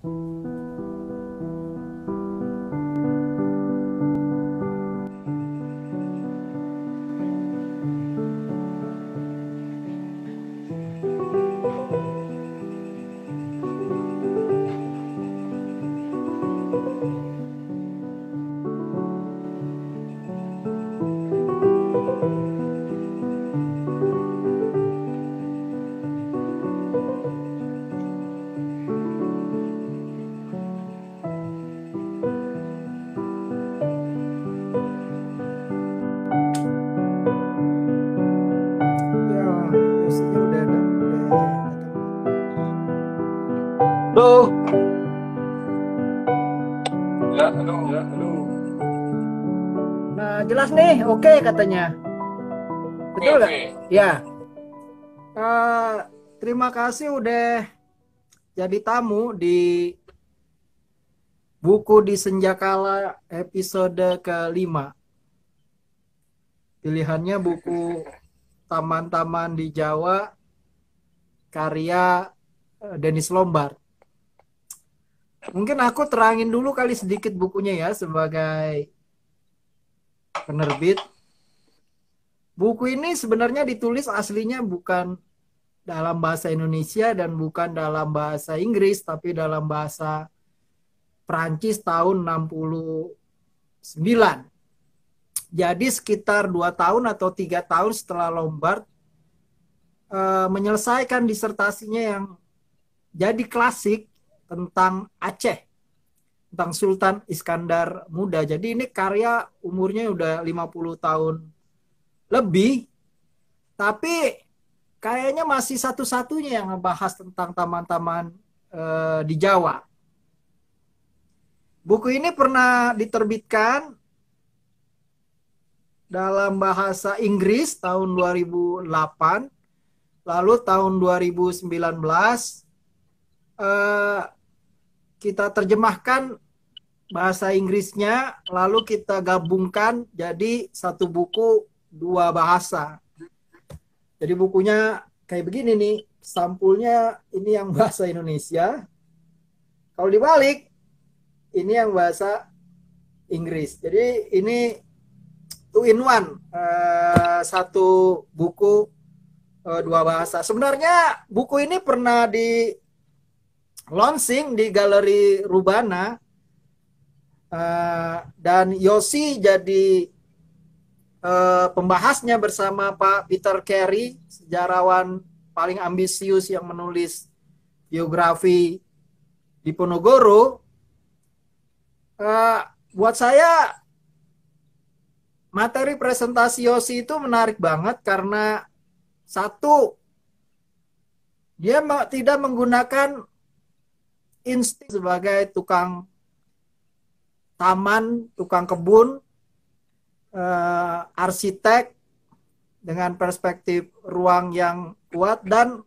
Ya, Yosinya udah ada, udah datang. Halo. Ya, halo. Ya, halo. Nah, jelas nih, oke katanya. Oke, Betul nggak? oke. Ya. Eh, Terima kasih udah jadi tamu di buku di Senjakala episode ke-5. Pilihannya buku Taman-Taman di Jawa karya Dennis Lombard. Mungkin aku terangin dulu kali sedikit bukunya ya sebagai penerbit. Buku ini sebenarnya ditulis aslinya bukan dalam bahasa Indonesia dan bukan dalam bahasa Inggris, tapi dalam bahasa Prancis tahun 69. Jadi sekitar 2 tahun atau 3 tahun setelah Lombard menyelesaikan disertasinya yang jadi klasik tentang Aceh, tentang Sultan Iskandar Muda. Jadi ini karya umurnya udah 50 tahun lebih, tapi kayaknya masih satu-satunya yang ngebahas tentang taman-taman di Jawa. Buku ini pernah diterbitkan dalam bahasa Inggris tahun 2008, lalu tahun 2019 kita terjemahkan bahasa Inggrisnya, lalu kita gabungkan jadi satu buku dua bahasa. Jadi bukunya kayak begini nih, sampulnya ini yang bahasa Indonesia, kalau dibalik ini yang bahasa Inggris. Jadi ini two in one, satu buku dua bahasa. Sebenarnya buku ini pernah di launching di Galeri Rubana, dan Yosi jadi pembahasnya bersama Pak Peter Carey, sejarawan paling ambisius yang menulis biografi Diponegoro. Buat saya materi presentasi Yosi itu menarik banget karena satu, dia tidak menggunakan insting sebagai tukang taman, tukang kebun, arsitek dengan perspektif ruang yang kuat, dan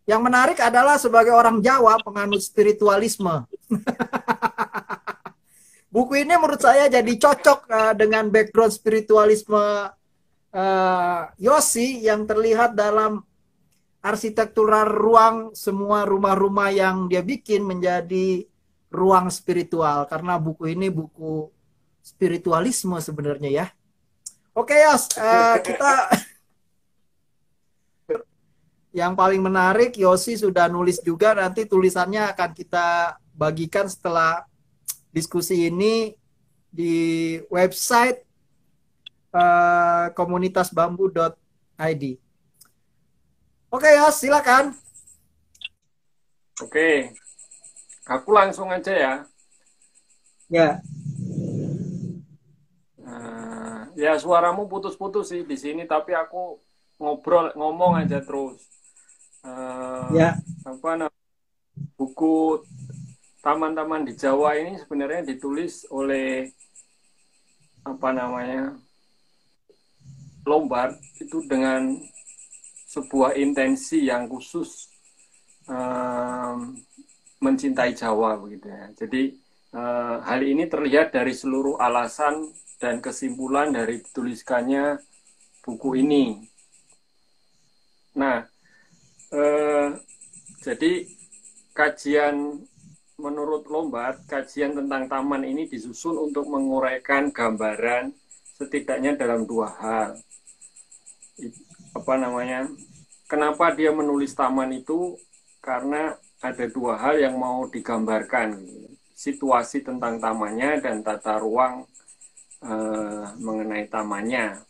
yang menarik adalah sebagai orang Jawa penganut spiritualisme. Buku ini menurut saya jadi cocok dengan background spiritualisme Yosi yang terlihat dalam arsitektural ruang. Semua rumah-rumah yang dia bikin menjadi ruang spiritual, karena buku ini buku spiritualisme sebenarnya ya. Oke Yos, kita yang paling menarik, Yosi sudah nulis juga, nanti tulisannya akan kita bagikan setelah diskusi ini di website komunitasbambu.id. Oke Yos, silakan. Oke. Aku langsung aja ya. Ya. Ya suaramu putus-putus sih di sini, tapi aku ngomong aja terus. Ya. Buku Taman-Taman di Jawa ini sebenarnya ditulis oleh Lombard itu dengan sebuah intensi yang khusus, mencintai Jawa begitu ya. Jadi hal ini terlihat dari seluruh alasan dan kesimpulan dari dituliskannya buku ini. Nah, jadi kajian menurut Lombard, kajian tentang taman ini disusun untuk menguraikan gambaran setidaknya dalam dua hal. Apa namanya? Kenapa dia menulis taman itu? Karena ada dua hal yang mau digambarkan. Situasi tentang tamannya dan tata ruang mengenai tamannya.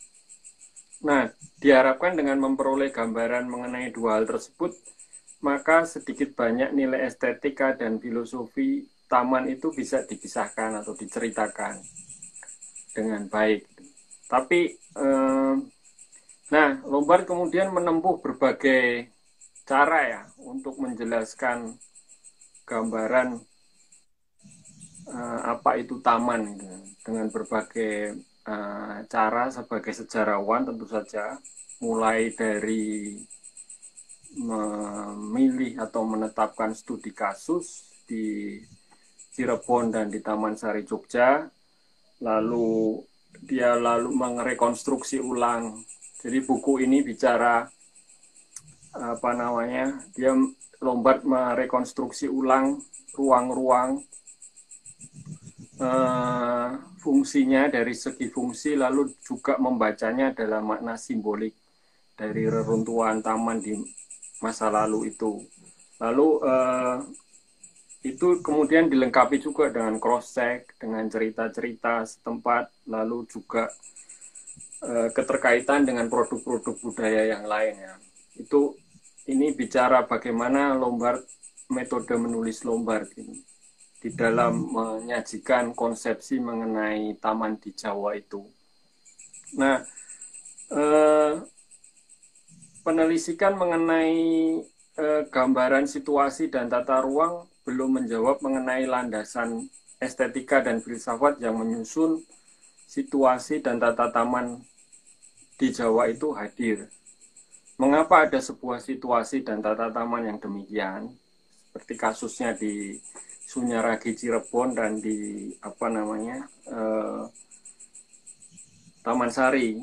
Nah, diharapkan dengan memperoleh gambaran mengenai dua hal tersebut, maka sedikit banyak nilai estetika dan filosofi taman itu bisa dipisahkan atau diceritakan dengan baik. Tapi, nah, Lombard kemudian menempuh berbagai cara ya untuk menjelaskan gambaran apa itu taman gitu. Dengan berbagai cara sebagai sejarawan tentu saja, mulai dari memilih atau menetapkan studi kasus di Cirebon dan di Taman Sari Jogja, lalu dia merekonstruksi ulang. Jadi buku ini bicara apa namanya, dia Lombard merekonstruksi ulang ruang-ruang fungsinya dari segi fungsi, lalu juga membacanya dalam makna simbolik dari reruntuhan taman di masa lalu itu. Lalu itu kemudian dilengkapi juga dengan cross-check, dengan cerita-cerita setempat, lalu juga keterkaitan dengan produk-produk budaya yang lainnya. Ini bicara bagaimana Lombard, metode menulis Lombard ini di dalam menyajikan konsepsi mengenai taman di Jawa itu. Nah, penelitikan mengenai gambaran situasi dan tata ruang belum menjawab mengenai landasan estetika dan filsafat yang menyusun situasi dan tata taman di Jawa itu hadir. Mengapa ada sebuah situasi dan tata taman yang demikian? Seperti kasusnya di Sunyaragi Cirebon dan di Taman Sari.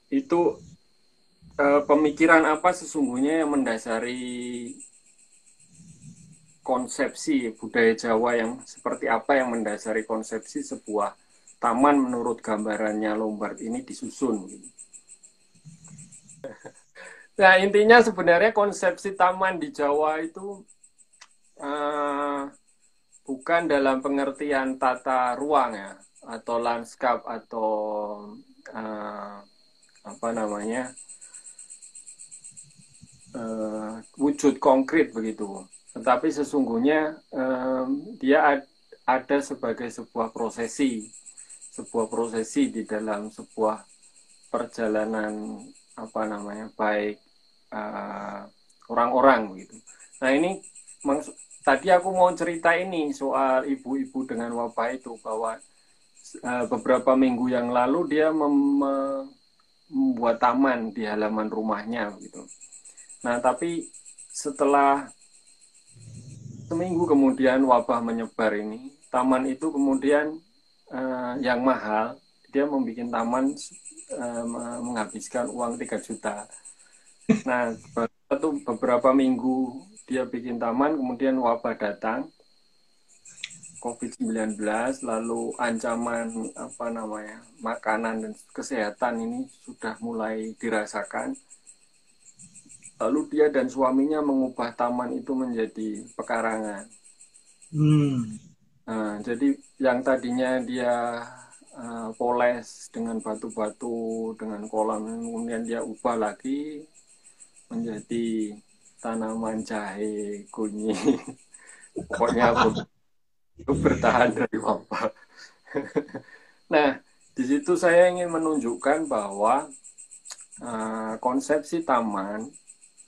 Itu pemikiran apa sesungguhnya yang mendasari konsepsi budaya Jawa, yang seperti apa yang mendasari konsepsi sebuah taman menurut gambarannya Lombard ini disusun. Nah, intinya sebenarnya konsepsi taman di Jawa itu bukan dalam pengertian tata ruang ya, atau lanskap, atau wujud konkret begitu. Tetapi sesungguhnya dia ada sebagai sebuah prosesi di dalam sebuah perjalanan baik orang-orang begitu. Nah, ini tadi aku mau cerita ini soal ibu-ibu dengan wabah itu, bahwa beberapa minggu yang lalu dia membuat taman di halaman rumahnya begitu. Nah, tapi setelah seminggu kemudian wabah menyebar ini, taman itu kemudian yang mahal, dia membuat taman menghabiskan uang 3 juta. Nah, beberapa minggu dia bikin taman, kemudian wabah datang, COVID-19, lalu ancaman makanan dan kesehatan ini sudah mulai dirasakan. Lalu dia dan suaminya mengubah taman itu menjadi pekarangan. Nah, jadi yang tadinya dia poles dengan batu-batu, dengan kolam, kemudian dia ubah lagi menjadi tanaman jahe, kunyit. Pokoknya untuk bertahan dari wabah. Nah, di situ saya ingin menunjukkan bahwa konsepsi taman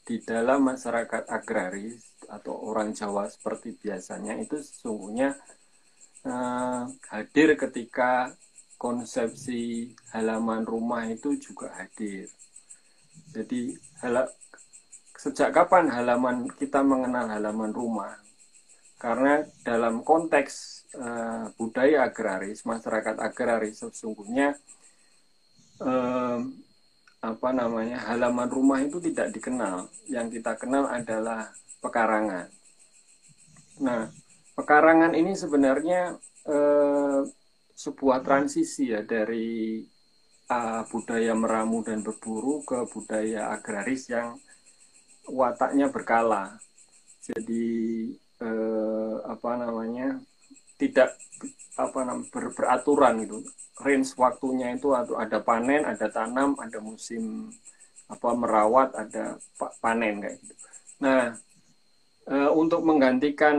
di dalam masyarakat agraris atau orang Jawa seperti biasanya itu sesungguhnya hadir ketika konsepsi halaman rumah itu juga hadir. Jadi sejak kapan kita mengenal halaman rumah? Karena dalam konteks budaya agraris, masyarakat agraris sesungguhnya halaman rumah itu tidak dikenal. Yang kita kenal adalah pekarangan. Nah, pekarangan ini sebenarnya sebuah transisi ya dari budaya meramu dan berburu ke budaya agraris yang wataknya berkala. Jadi apa namanya, tidak beraturan gitu. Range waktunya itu ada panen, ada tanam, ada musim merawat, ada panen kayak gitu. Nah, untuk menggantikan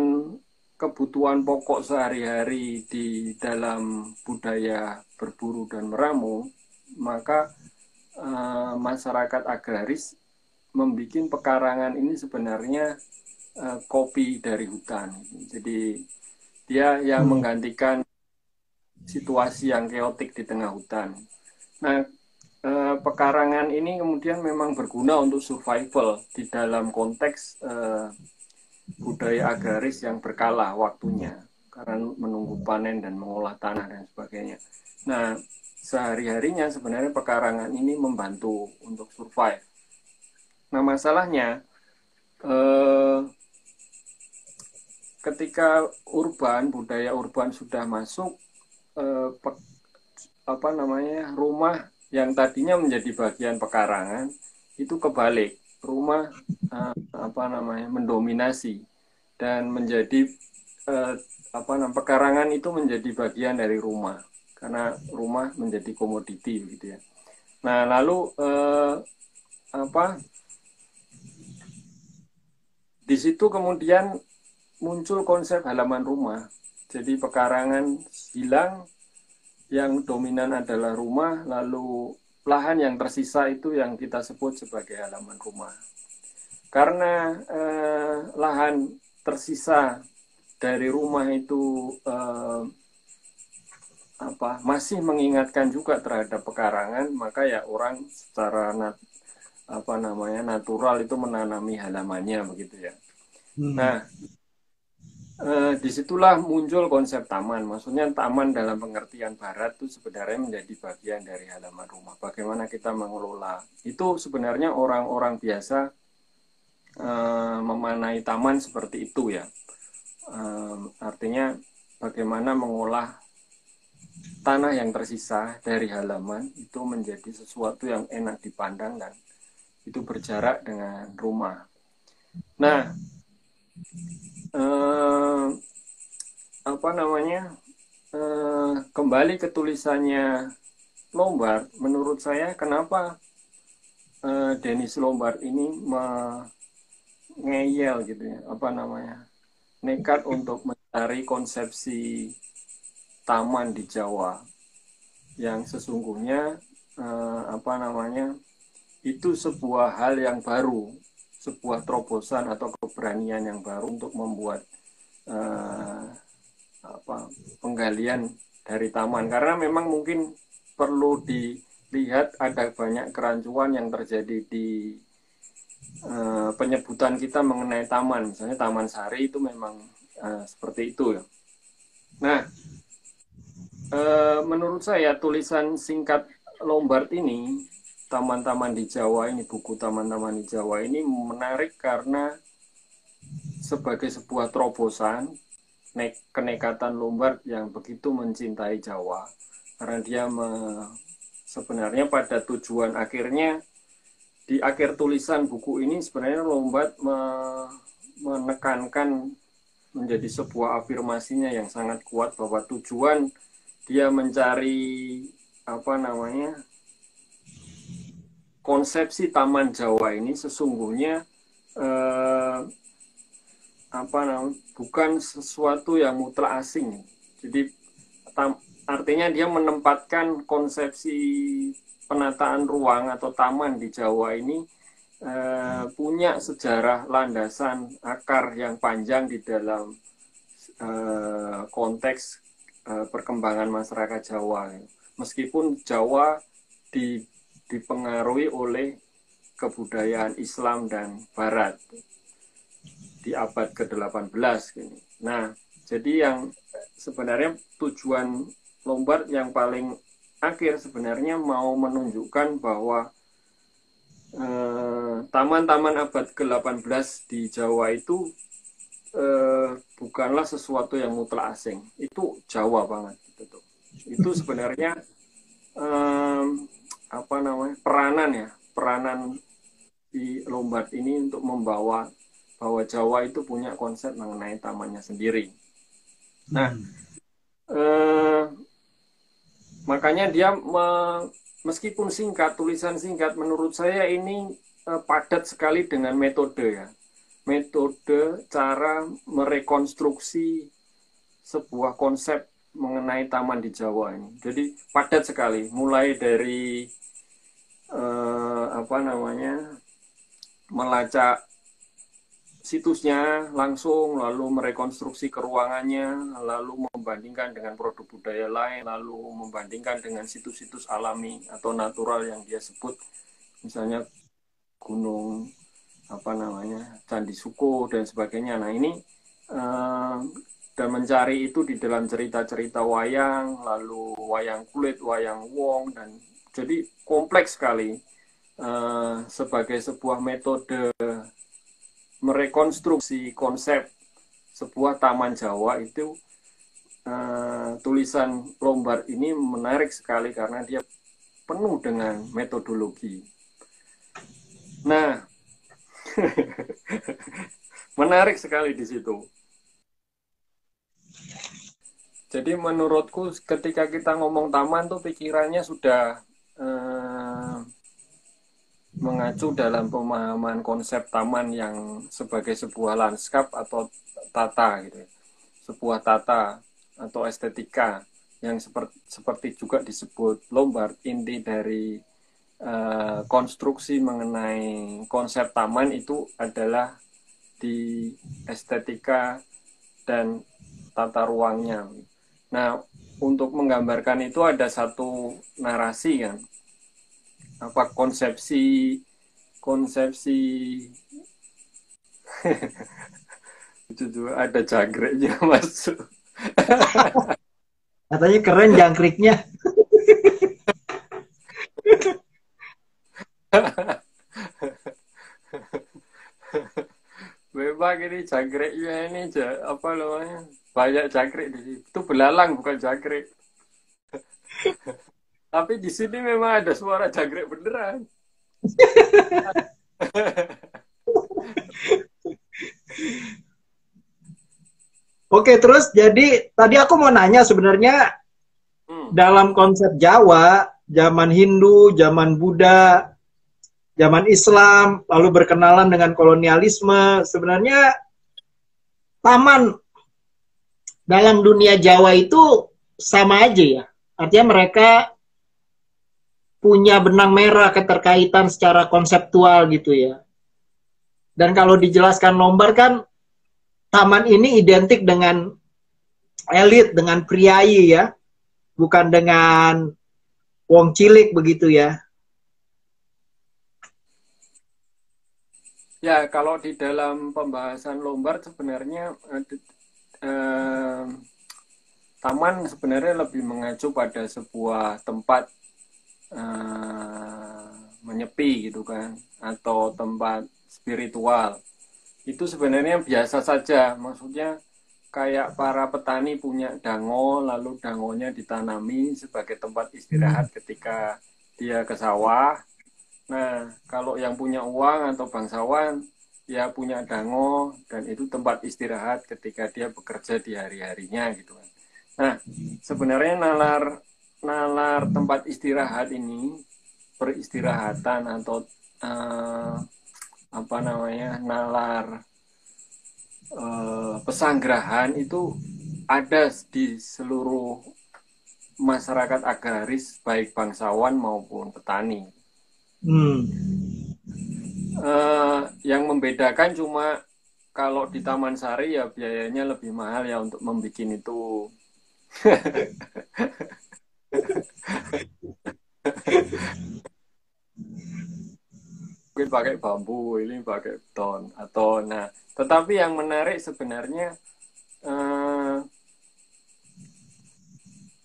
kebutuhan pokok sehari-hari di dalam budaya berburu dan meramu, maka masyarakat agraris membuat pekarangan ini sebenarnya kopi dari hutan. Jadi dia yang menggantikan situasi yang keotik di tengah hutan. Nah, pekarangan ini kemudian memang berguna untuk survival di dalam konteks budaya agraris yang berkala waktunya karena menunggu panen dan mengolah tanah dan sebagainya. Nah, sehari-harinya sebenarnya pekarangan ini membantu untuk survive. Nah, masalahnya ketika budaya urban sudah masuk, rumah yang tadinya menjadi bagian pekarangan itu kebalik, rumah mendominasi dan menjadi pekarangan itu menjadi bagian dari rumah karena rumah menjadi komoditi gitu ya. Nah, lalu di situ kemudian muncul konsep halaman rumah. Jadi pekarangan hilang, yang dominan adalah rumah, lalu lahan yang tersisa itu yang kita sebut sebagai halaman rumah. Karena lahan tersisa dari rumah itu masih mengingatkan juga terhadap pekarangan, maka ya orang secara natural itu menanami halamannya begitu ya. Nah, disitulah muncul konsep taman. Maksudnya taman dalam pengertian barat itu sebenarnya menjadi bagian dari halaman rumah. Bagaimana kita mengelola. Itu sebenarnya orang-orang biasa memanai taman seperti itu ya. Artinya bagaimana mengolah tanah yang tersisa dari halaman itu menjadi sesuatu yang enak dipandang dan itu berjarak dengan rumah. Nah, kembali ke tulisannya Lombard, menurut saya kenapa Dennis Lombard ini ngeyel gitu ya, nekat untuk mencari konsepsi taman di Jawa yang sesungguhnya itu sebuah hal yang baru, sebuah terobosan atau keberanian yang baru untuk membuat penggalian dari taman, karena memang mungkin perlu dilihat ada banyak kerancuan yang terjadi di penyebutan kita mengenai taman. Misalnya Taman Sari itu memang seperti itu ya. Nah, menurut saya tulisan singkat Lombard ini, Taman-taman di Jawa ini, buku Taman-taman di Jawa ini menarik karena sebagai sebuah terobosan kenekatan Lombard yang begitu mencintai Jawa, karena dia sebenarnya pada tujuan akhirnya di akhir tulisan buku ini sebenarnya Lombard menekankan menjadi sebuah afirmasinya yang sangat kuat bahwa tujuan dia mencari konsepsi Taman Jawa ini sesungguhnya bukan sesuatu yang mutlak asing. Jadi artinya dia menempatkan konsepsi penataan ruang atau taman di Jawa ini punya sejarah landasan akar yang panjang di dalam konteks perkembangan masyarakat Jawa. Meskipun Jawa dipengaruhi oleh kebudayaan Islam dan Barat di abad ke-18. Nah, jadi yang sebenarnya tujuan Lombard yang paling akhir sebenarnya mau menunjukkan bahwa taman-taman abad ke-18 di Jawa itu bukanlah sesuatu yang mutlak asing. Itu Jawa banget gitu tuh. Itu sebenarnya apa namanya, peranan di Lombard ini untuk membawa bahwa Jawa itu punya konsep mengenai tamannya sendiri. Nah, eh, makanya dia meskipun singkat, tulisan singkat, menurut saya ini padat sekali dengan metode ya. Metode cara merekonstruksi sebuah konsep mengenai taman di Jawa ini. Jadi padat sekali, mulai dari apa namanya, melacak situsnya langsung, lalu merekonstruksi keruangannya, lalu membandingkan dengan produk budaya lain, lalu membandingkan dengan situs-situs alami atau natural yang dia sebut, misalnya gunung apa namanya, Candi Suko dan sebagainya. Nah ini dan mencari itu di dalam cerita-cerita wayang, lalu wayang kulit, wayang wong, dan jadi kompleks sekali sebagai sebuah metode merekonstruksi konsep sebuah taman Jawa itu. Tulisan Lombard ini menarik sekali karena dia penuh dengan metodologi. Nah, menarik sekali di situ. Jadi menurutku ketika kita ngomong taman tuh pikirannya sudah mengacu dalam pemahaman konsep taman yang sebagai sebuah lanskap atau tata gitu. Sebuah tata atau estetika yang seperti juga disebut Lombard, inti dari konstruksi mengenai konsep taman itu adalah di estetika dan tata ruangnya. Nah, untuk menggambarkan itu ada satu narasi kan, apa konsepsi itu juga ada jangkriknya masuk. Katanya keren jangkriknya. Memang ini jangkriknya ini apa namanya, banyak jangkrik di sini. Itu belalang bukan jangkrik. Tapi di sini memang ada suara jangkrik beneran. Oke, terus jadi tadi aku mau nanya sebenarnya dalam konsep Jawa, zaman Hindu, zaman Buddha, zaman Islam, lalu berkenalan dengan kolonialisme, sebenarnya taman dalam dunia Jawa itu sama aja ya. Artinya mereka punya benang merah keterkaitan secara konseptual gitu ya. Dan kalau dijelaskan Lombard kan taman ini identik dengan elit, dengan priayi ya, bukan dengan wong cilik begitu ya. Ya, kalau di dalam pembahasan Lombard sebenarnya taman sebenarnya lebih mengacu pada sebuah tempat menyepi gitu kan, atau tempat spiritual. Itu sebenarnya biasa saja, maksudnya kayak para petani punya dango, lalu dangonya ditanami sebagai tempat istirahat ketika dia ke sawah. Nah, kalau yang punya uang atau bangsawan, ya punya dango, dan itu tempat istirahat ketika dia bekerja di hari-harinya gitu kan. Nah, sebenarnya nalar nalar tempat istirahat ini, peristirahatan atau apa namanya, nalar pesanggerahan itu ada di seluruh masyarakat agraris, baik bangsawan maupun petani. Yang membedakan cuma kalau di Taman Sari ya biayanya lebih mahal ya untuk membuat itu. Mungkin pakai bambu, ini pakai beton atau nah. Tetapi yang menarik sebenarnya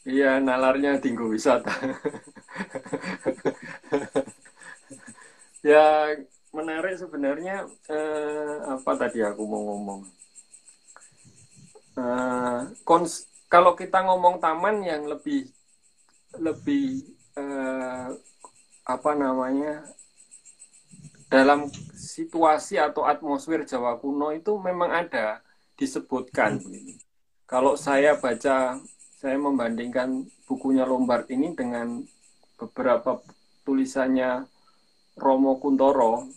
iya, nalarnya tinggu wisata. Ya menarik sebenarnya apa tadi aku mau ngomong. Kalau kita ngomong taman yang lebih lebih eh, apa namanya, dalam situasi atau atmosfer Jawa kuno itu memang ada disebutkan. Kalau saya baca, saya membandingkan bukunya Lombard ini dengan beberapa tulisannya Romo Kuntoro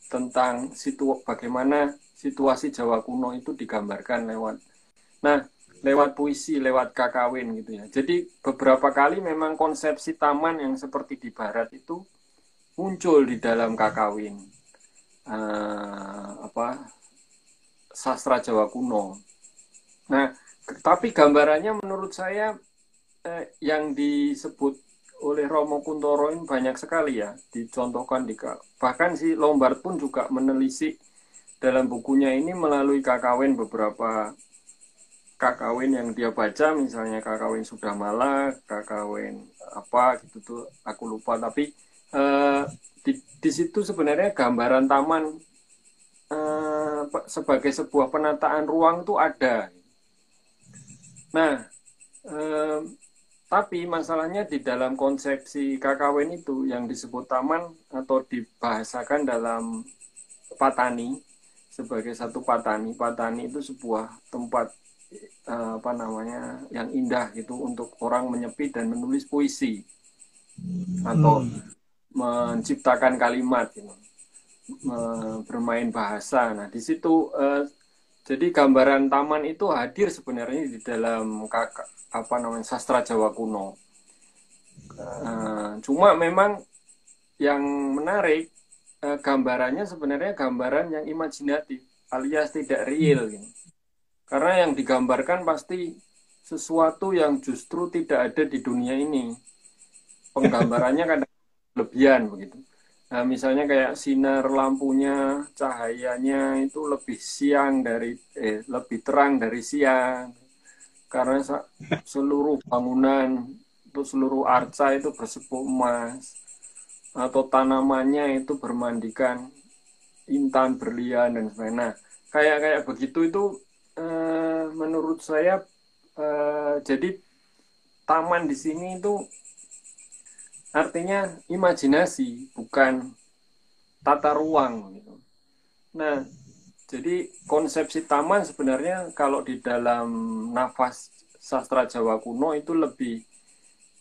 tentang bagaimana situasi Jawa kuno itu digambarkan lewat puisi, lewat kakawin gitu ya. Jadi beberapa kali memang konsepsi taman yang seperti di barat itu muncul di dalam kakawin sastra Jawa kuno. Nah, tapi gambarannya menurut saya yang disebut oleh Romo Kuntoro ini banyak sekali ya, dicontohkan bahkan si Lombard pun juga menelisik dalam bukunya ini melalui kakawin, beberapa kakawin yang dia baca, misalnya kakawin Sudamala, kakawin apa gitu tuh aku lupa, tapi di situ sebenarnya gambaran taman sebagai sebuah penataan ruang itu ada. Nah, tapi masalahnya di dalam konsepsi kakawin itu yang disebut taman atau dibahasakan dalam Patani sebagai satu Patani. Patani itu sebuah tempat yang indah gitu untuk orang menyepi dan menulis puisi atau menciptakan kalimat gitu. Bermain bahasa. Nah, di situ jadi gambaran taman itu hadir sebenarnya di dalam sastra Jawa kuno. Cuma memang yang menarik gambarannya sebenarnya gambaran yang imajinatif alias tidak real gitu. Karena yang digambarkan pasti sesuatu yang justru tidak ada di dunia ini. Penggambarannya kadang lebihan begitu. Nah, misalnya kayak sinar lampunya, cahayanya itu lebih terang dari siang. Karena seluruh bangunan, seluruh arca itu bersepuk emas. Atau tanamannya itu bermandikan intan, berlian, dan sebagainya. Nah, kayak begitu itu menurut saya jadi taman di sini itu artinya imajinasi, bukan tata ruang gitu. Nah, jadi konsepsi taman sebenarnya kalau di dalam nafas sastra Jawa kuno itu lebih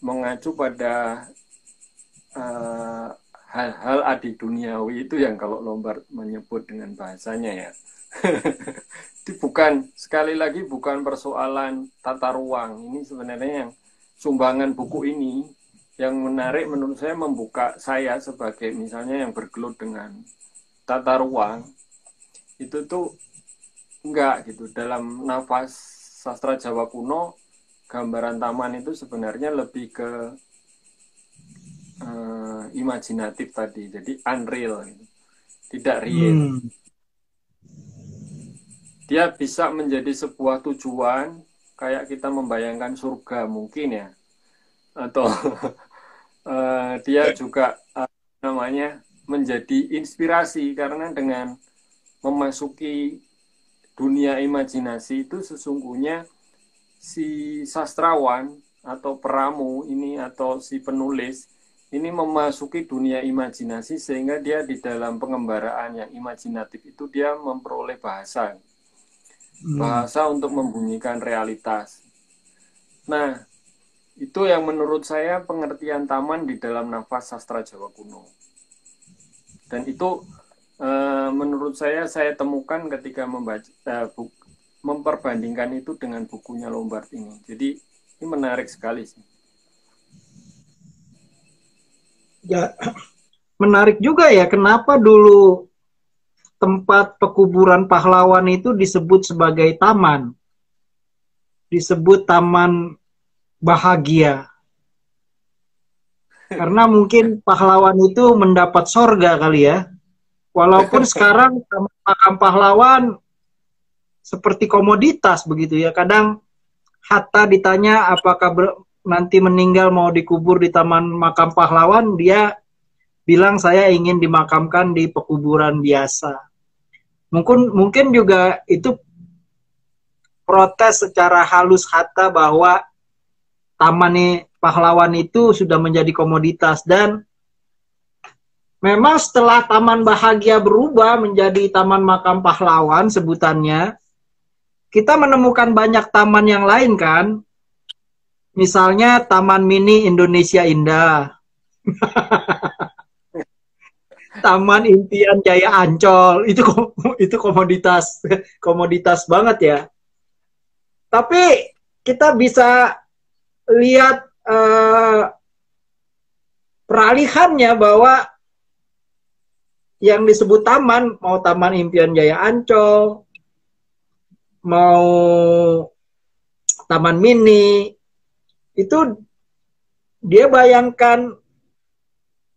mengacu pada hal-hal adi duniawi itu yang kalau Lombard menyebut dengan bahasanya ya. Itu sekali lagi bukan persoalan tata ruang. Ini sebenarnya yang sumbangan buku ini yang menarik menurut saya, membuka saya sebagai misalnya yang bergelut dengan tata ruang itu tuh enggak gitu. Dalam nafas sastra Jawa kuno, gambaran taman itu sebenarnya lebih ke imajinatif tadi, jadi unreal gitu. Tidak real. Dia bisa menjadi sebuah tujuan kayak kita membayangkan surga mungkin ya, atau dia juga menjadi inspirasi karena dengan memasuki dunia imajinasi itu sesungguhnya si sastrawan atau peramu ini atau si penulis ini memasuki dunia imajinasi sehingga dia di dalam pengembaraan yang imajinatif itu dia memperoleh bahasa untuk membunyikan realitas. Nah, itu yang menurut saya pengertian taman di dalam nafas sastra Jawa kuno. Dan itu menurut saya temukan ketika memperbandingkan itu dengan bukunya Lombard ini. Jadi ini menarik sekali sih. Ya, menarik juga ya, kenapa dulu tempat pekuburan pahlawan itu disebut sebagai taman. Disebut taman bahagia. Karena mungkin pahlawan itu mendapat sorga kali ya. Walaupun sekarang makam pahlawan seperti komoditas begitu ya. Kadang Hatta ditanya apakah nanti meninggal mau dikubur di taman makam pahlawan, dia bilang saya ingin dimakamkan di pekuburan biasa. Mungkin juga itu protes secara halus kata bahwa Taman Pahlawan itu sudah menjadi komoditas. Dan memang setelah Taman Bahagia berubah menjadi Taman Makam Pahlawan sebutannya, kita menemukan banyak taman yang lain kan. Misalnya Taman Mini Indonesia Indah, Taman Impian Jaya Ancol, itu komoditas komoditas banget ya. Tapi kita bisa lihat peralihannya bahwa yang disebut taman, mau Taman Impian Jaya Ancol, mau Taman Mini, itu dia bayangkan,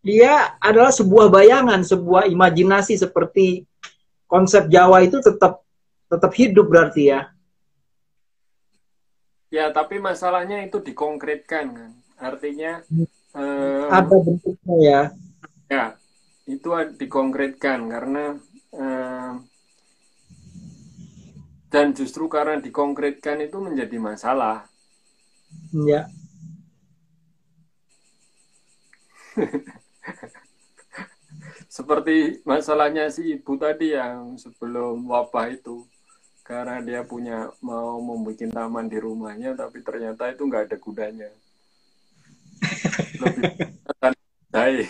dia adalah sebuah bayangan, sebuah imajinasi, seperti konsep Jawa itu tetap hidup berarti ya. Ya, tapi masalahnya itu dikonkretkan kan. Artinya Ada bentuknya ya. ya, itu dikonkretkan karena dan justru karena dikonkretkan itu menjadi masalah. Ya. Seperti masalahnya si ibu tadi yang sebelum wabah itu, karena dia punya mau membuat taman di rumahnya, tapi ternyata itu nggak ada gunanya. Lebih baik.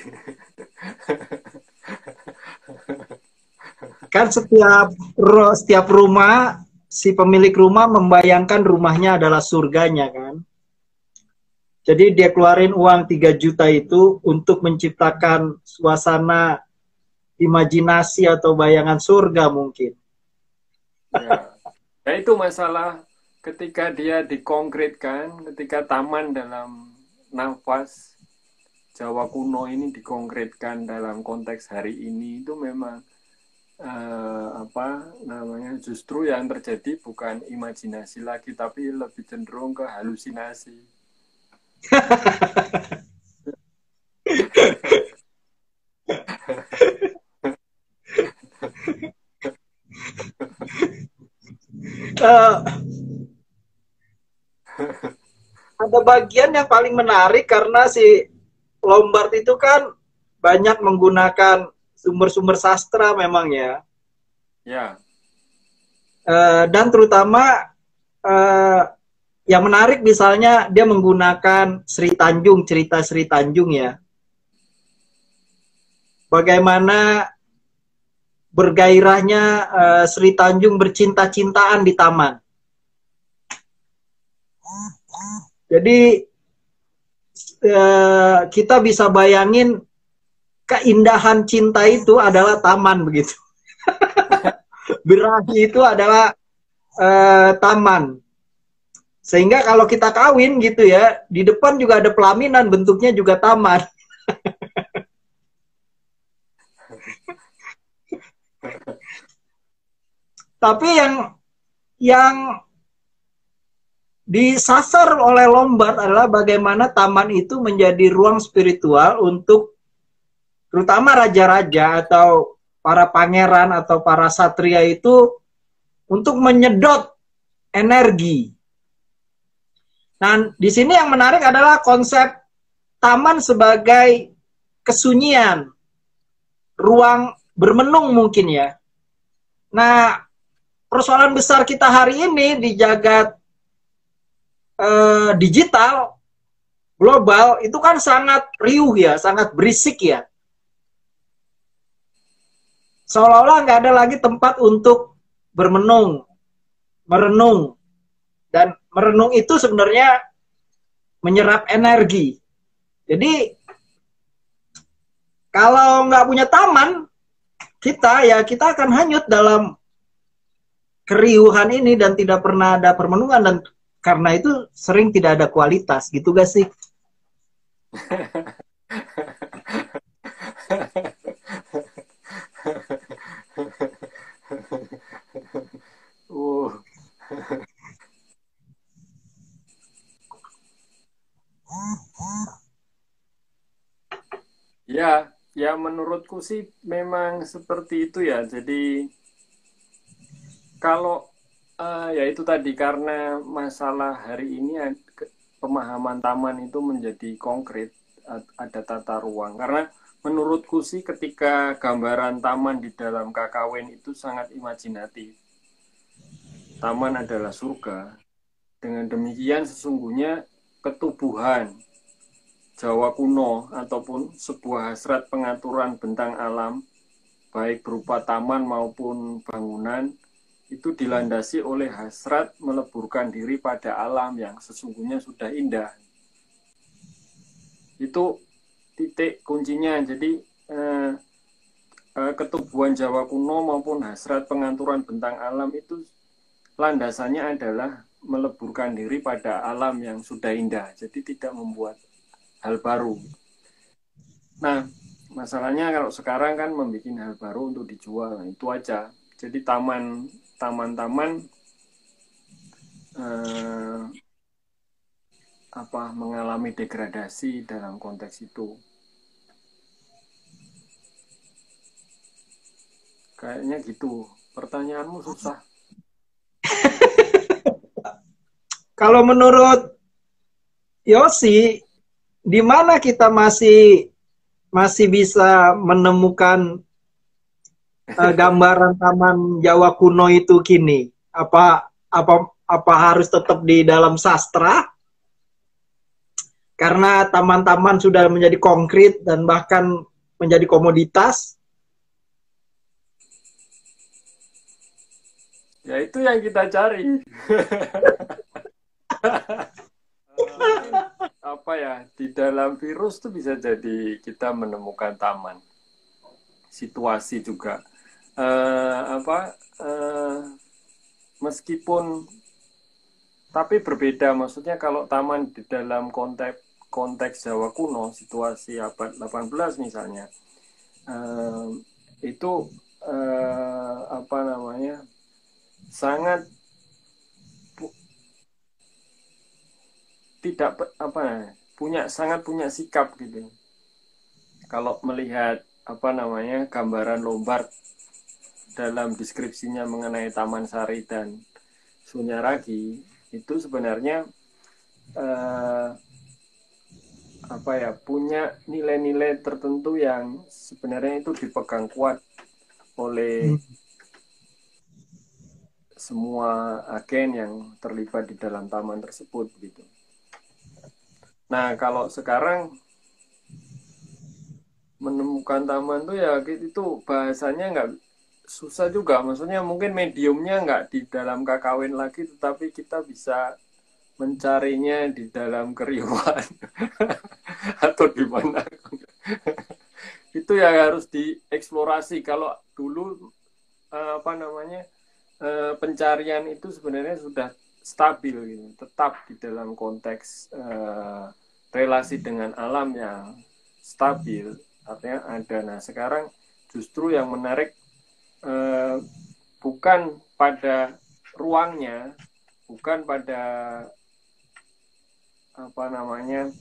Kan setiap rumah, si pemilik rumah membayangkan rumahnya adalah surganya kan. Jadi dia keluarin uang 3 juta itu untuk menciptakan suasana imajinasi atau bayangan surga mungkin. Ya. Nah itu masalah ketika dia dikonkretkan, ketika taman dalam nafas Jawa kuno ini dikonkretkan dalam konteks hari ini, itu memang apa namanya, justru yang terjadi bukan imajinasi lagi, tapi lebih cenderung ke halusinasi. Uh, ada bagian yang paling menarik karena si Lombard itu kan banyak menggunakan sumber-sumber sastra memang ya. Ya. Dan terutama yang menarik misalnya dia menggunakan Sri Tanjung, cerita Sri Tanjung ya. Bagaimana bergairahnya Sri Tanjung bercinta-cintaan di taman. Jadi kita bisa bayangin keindahan cinta itu adalah taman begitu. Birahi itu adalah taman. Sehingga kalau kita kawin gitu ya, di depan juga ada pelaminan, bentuknya juga taman. Tapi yang disasar oleh Lombard adalah bagaimana taman itu menjadi ruang spiritual untuk terutama raja-raja atau para pangeran atau para satria itu untuk menyedot energi. Nah, di sini yang menarik adalah konsep taman sebagai kesunyian, ruang bermenung mungkin ya. Nah, persoalan besar kita hari ini di jagat digital global itu kan sangat riuh ya, sangat berisik ya. Seolah-olah nggak ada lagi tempat untuk bermenung, merenung. Dan merenung itu sebenarnya menyerap energi. Jadi kalau nggak punya taman, kita akan hanyut dalam keriuhan ini dan tidak pernah ada permenungan, dan karena itu sering tidak ada kualitas, gitu gak sih? Ya, ya menurutku sih memang seperti itu ya. Jadi kalau Ya itu tadi, karena masalah hari ini pemahaman taman itu menjadi konkret, ada tata ruang. Karena menurutku sih ketika gambaran taman di dalam KKWN itu sangat imajinatif. Taman adalah surga. Dengan demikian sesungguhnya ketubuhan Jawa kuno ataupun sebuah hasrat pengaturan bentang alam, baik berupa taman maupun bangunan, itu dilandasi oleh hasrat meleburkan diri pada alam yang sesungguhnya sudah indah. Itu titik kuncinya. Jadi ketubuhan Jawa kuno maupun hasrat pengaturan bentang alam itu landasannya adalah meleburkan diri pada alam yang sudah indah. Jadi tidak membuat hal baru. Nah, masalahnya kalau sekarang kan membuat hal baru untuk dijual, nah, itu aja. Jadi taman-taman mengalami degradasi dalam konteks itu. Kayaknya gitu. Pertanyaanmu susah. Kalau menurut Yosi, di mana kita masih bisa menemukan gambaran taman Jawa kuno itu kini? Apa harus tetap di dalam sastra? Karena taman-taman sudah menjadi konkret dan bahkan menjadi komoditas. Ya itu yang kita cari. Di dalam virus tuh bisa jadi kita menemukan taman. Situasi juga. Meskipun tapi berbeda, maksudnya kalau taman di dalam konteks Jawa kuno, situasi abad 18 misalnya, itu sangat tidak sangat punya sikap gitu. Kalau melihat gambaran Lombard dalam deskripsinya mengenai Taman Sari dan Sunyaragi, itu sebenarnya punya nilai-nilai tertentu yang sebenarnya itu dipegang kuat oleh semua agen yang terlibat di dalam taman tersebut gitu. Nah, kalau sekarang menemukan taman tuh ya itu bahasanya nggak susah juga, maksudnya mungkin mediumnya nggak di dalam KKWN lagi, tetapi kita bisa mencarinya di dalam keriuhan atau di mana. Itu yang harus dieksplorasi. Kalau dulu pencarian itu sebenarnya sudah stabil gitu, tetap di dalam konteks relasi dengan alam yang stabil, artinya ada. Nah, sekarang justru yang menarik bukan pada ruangnya, bukan pada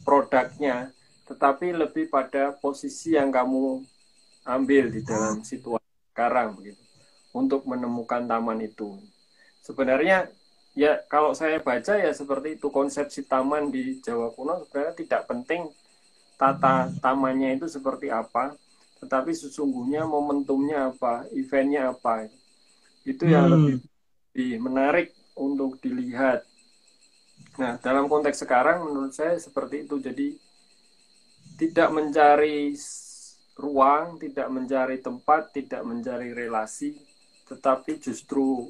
produknya, tetapi lebih pada posisi yang kamu ambil di dalam situasi sekarang begitu, untuk menemukan taman itu. Sebenarnya ya kalau saya baca ya seperti itu, konsepsi taman di Jawa kuno sebenarnya tidak penting tata tamannya itu seperti apa, tetapi sesungguhnya momentumnya apa, eventnya apa, itu yang lebih menarik untuk dilihat. Nah, dalam konteks sekarang menurut saya seperti itu. Jadi tidak mencari ruang, tidak mencari tempat, tidak mencari relasi, tetapi justru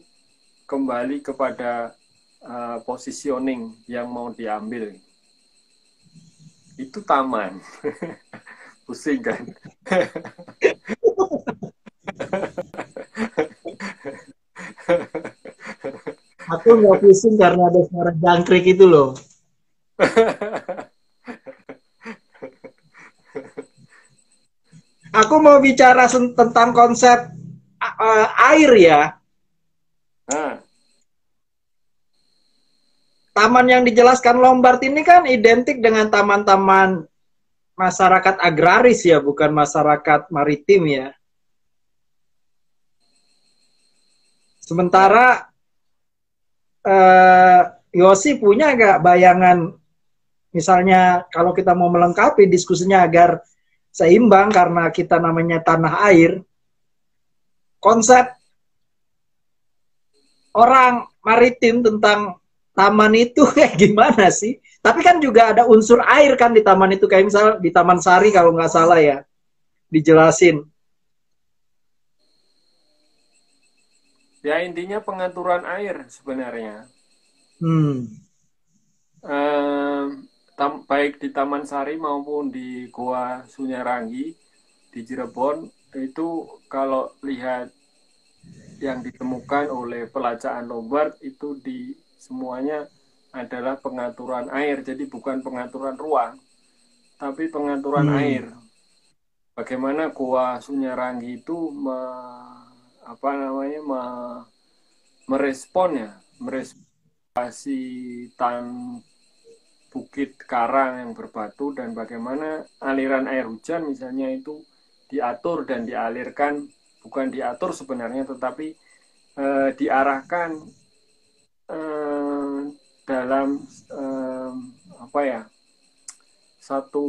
kembali kepada positioning yang mau diambil. Itu taman. Pusing kan? Aku nggak pusing karena ada suara jangkrik itu loh. Aku mau bicara tentang konsep air ya. Taman yang dijelaskan Lombard ini kan identik dengan taman-taman masyarakat agraris ya, bukan masyarakat maritim ya. Sementara eh, Yosi punya nggak bayangan, misalnya kalau kita mau melengkapi diskusinya agar seimbang karena kita namanya tanah air, konsep orang maritim tentang taman itu kayak gimana sih? Tapi kan juga ada unsur air kan di taman itu, kayak misal di Taman Sari kalau nggak salah ya, dijelasin. Ya intinya pengaturan air sebenarnya. Hmm. Eh, Baik di Taman Sari maupun di Goa Sunyarangi di Cirebon itu kalau lihat yang ditemukan oleh pelacaan Lombard itu di semuanya adalah pengaturan air. Jadi bukan pengaturan ruang, tapi pengaturan air. Hmm. Bagaimana Goa Sunyarangi itu apa namanya merespon ya, meresponsasi tan bukit karang yang berbatu dan bagaimana aliran air hujan misalnya itu diatur dan dialirkan, bukan diatur sebenarnya tetapi diarahkan eh, dalam apa ya, satu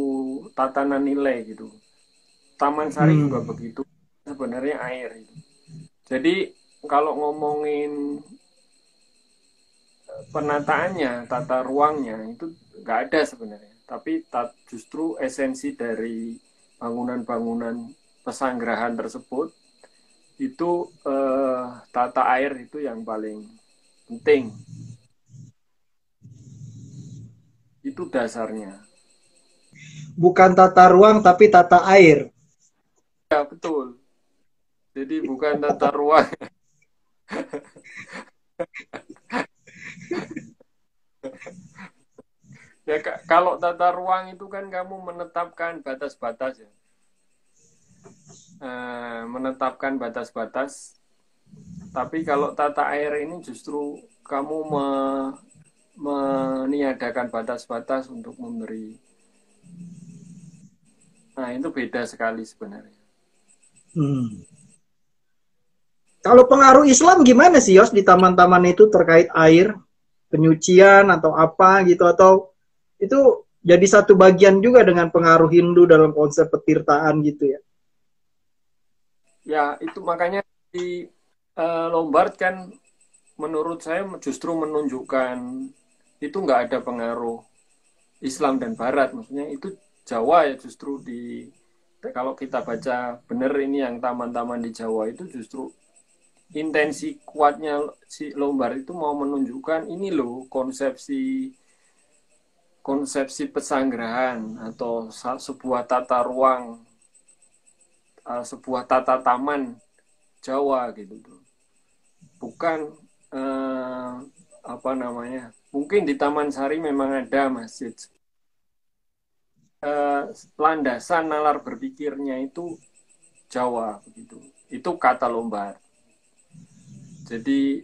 tatanan nilai gitu. Taman Sari juga Hmm. begitu sebenarnya air itu. Jadi kalau ngomongin penataannya, tata ruangnya itu nggak ada sebenarnya. Tapi justru esensi dari bangunan-bangunan pesanggerahan tersebut itu tata air itu yang paling penting. Itu dasarnya. Bukan tata ruang tapi tata air. Ya betul. Jadi bukan tata ruang. Ya kalau tata ruang itu kan kamu menetapkan batas-batas ya. Menetapkan batas-batas. Tapi kalau tata air ini justru kamu meniadakan batas-batas untuk memberi. Nah itu beda sekali sebenarnya. Hmm. Kalau pengaruh Islam gimana sih Yos di taman-taman itu terkait air, penyucian atau apa gitu, atau itu jadi satu bagian juga dengan pengaruh Hindu dalam konsep petirtaan gitu ya? Ya itu makanya di Lombard kan menurut saya justru menunjukkan itu nggak ada pengaruh Islam dan Barat. Maksudnya itu Jawa ya justru di kalau kita baca benar ini yang taman-taman di Jawa itu justru intensi kuatnya si Lombard itu mau menunjukkan ini loh konsepsi konsepsi pesanggerahan atau sebuah tata ruang, sebuah tata taman Jawa gitu tuh. Bukan eh, apa namanya? Mungkin di Taman Sari memang ada masjid. Landasan nalar berpikirnya itu Jawa begitu. Itu kata Lombard. Jadi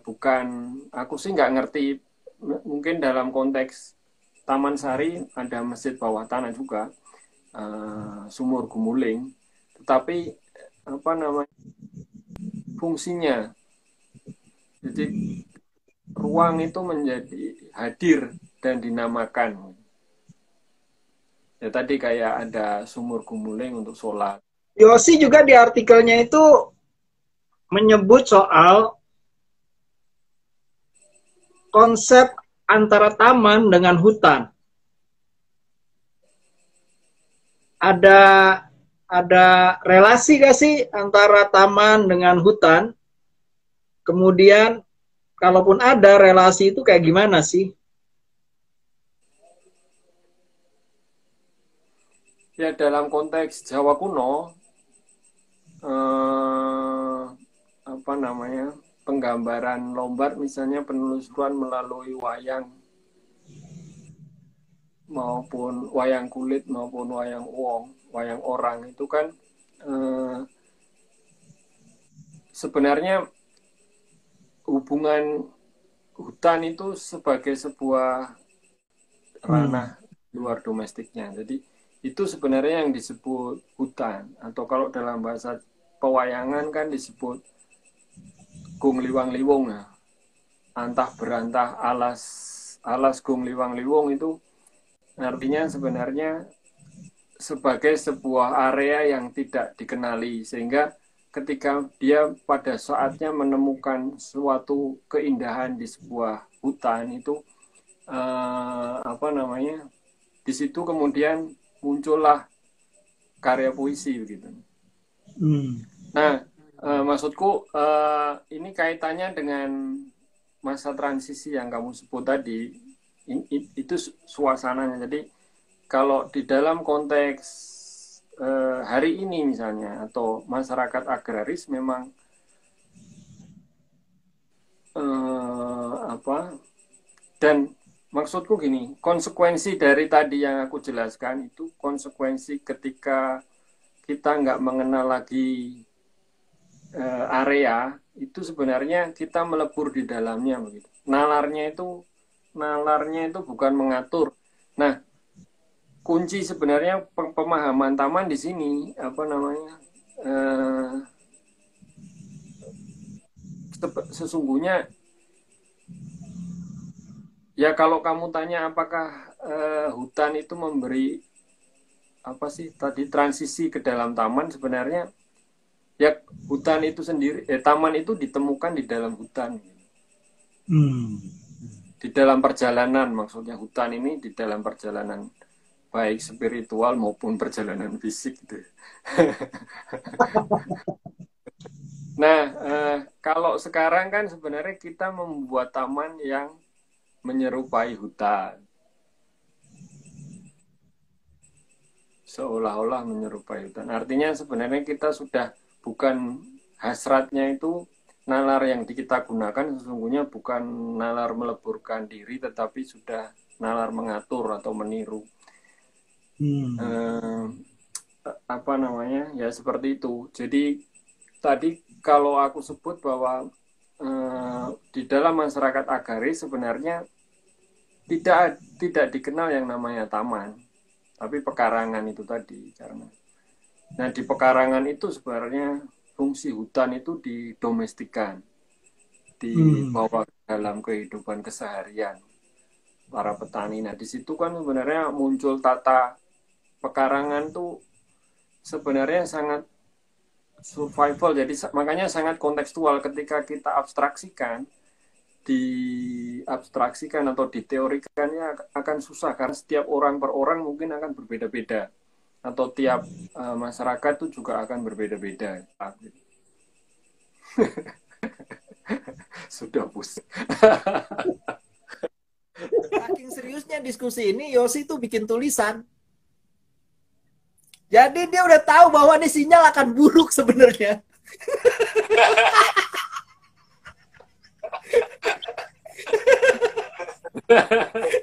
bukan, aku sih nggak ngerti, mungkin dalam konteks Taman Sari ada masjid bawah tanah juga, Sumur Gumuling, tetapi apa namanya fungsinya, jadi ruang itu menjadi hadir dan dinamakan. Ya tadi kayak ada Sumur Gumuling untuk sholat. Yosi juga di artikelnya itu menyebut soal konsep antara taman dengan hutan. Ada ada relasi gak sih antara taman dengan hutan? Kemudian kalaupun ada relasi itu kayak gimana sih? Ya dalam konteks Jawa kuno, eh, apa namanya, penggambaran Lombard misalnya penelusuran melalui wayang maupun wayang kulit maupun wayang wong, wayang orang itu kan eh, sebenarnya hubungan hutan itu sebagai sebuah Hmm. ranah luar domestiknya. Jadi itu sebenarnya yang disebut hutan atau kalau dalam bahasa pewayangan kan disebut gung liwang liwung ya. antah berantah alas alas gung liwang liwung itu artinya sebenarnya sebagai sebuah area yang tidak dikenali, sehingga ketika dia pada saatnya menemukan suatu keindahan di sebuah hutan itu apa namanya, di situ kemudian muncullah karya puisi begitu. Nah, maksudku ini kaitannya dengan masa transisi yang kamu sebut tadi, itu suasananya. Jadi kalau di dalam konteks hari ini misalnya, atau masyarakat agraris, memang apa, dan maksudku gini, konsekuensi dari tadi yang aku jelaskan itu konsekuensi ketika kita nggak mengenal lagi area, itu sebenarnya kita melebur di dalamnya begitu. Nalarnya itu bukan mengatur. Nah, kunci sebenarnya pemahaman taman di sini apa namanya, sesungguhnya ya kalau kamu tanya apakah hutan itu memberi apa sih tadi transisi ke dalam taman, sebenarnya ya hutan itu sendiri, taman itu ditemukan di dalam hutan. Di dalam perjalanan, maksudnya hutan ini di dalam perjalanan baik spiritual maupun perjalanan fisik gitu. Nah, kalau sekarang kan sebenarnya kita membuat taman yang menyerupai hutan. Seolah-olah menyerupai hutan. Artinya sebenarnya kita sudah bukan hasratnya itu nalar yang kita gunakan sesungguhnya bukan nalar meleburkan diri, tetapi sudah nalar mengatur atau meniru. Apa namanya? Ya seperti itu. Jadi tadi kalau aku sebut bahwa di dalam masyarakat agraris sebenarnya tidak dikenal yang namanya taman, tapi pekarangan itu tadi. Karena nah di pekarangan itu sebenarnya fungsi hutan itu didomestikan, dibawa dalam kehidupan keseharian para petani. Nah di situ kan sebenarnya muncul tata pekarangan tuh sebenarnya sangat survival, jadi makanya sangat kontekstual. Ketika kita diabstraksikan atau diteorikannya akan susah, karena setiap orang per orang mungkin akan berbeda-beda, atau tiap masyarakat itu juga akan berbeda-beda. Sudah pusing. Saking seriusnya diskusi ini, Yosi tuh bikin tulisan. Jadi dia udah tahu bahwa nih sinyal akan buruk sebenarnya.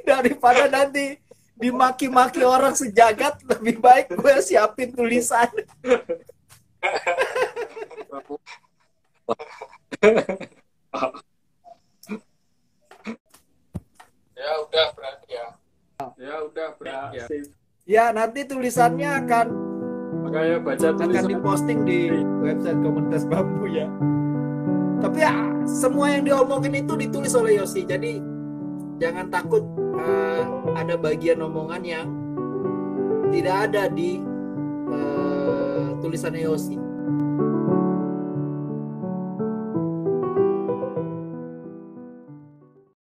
Daripada nanti dimaki-maki orang sejagat, lebih baik gue siapin tulisan. Ya udah berarti ya. Ya udah berarti ya. Ya, nanti tulisannya akan diposting di website komunitas bambu ya. Tapi ya, semua yang diomongin itu ditulis oleh Yosi. Jadi jangan takut ada bagian omongan yang tidak ada di tulisannya Yosi.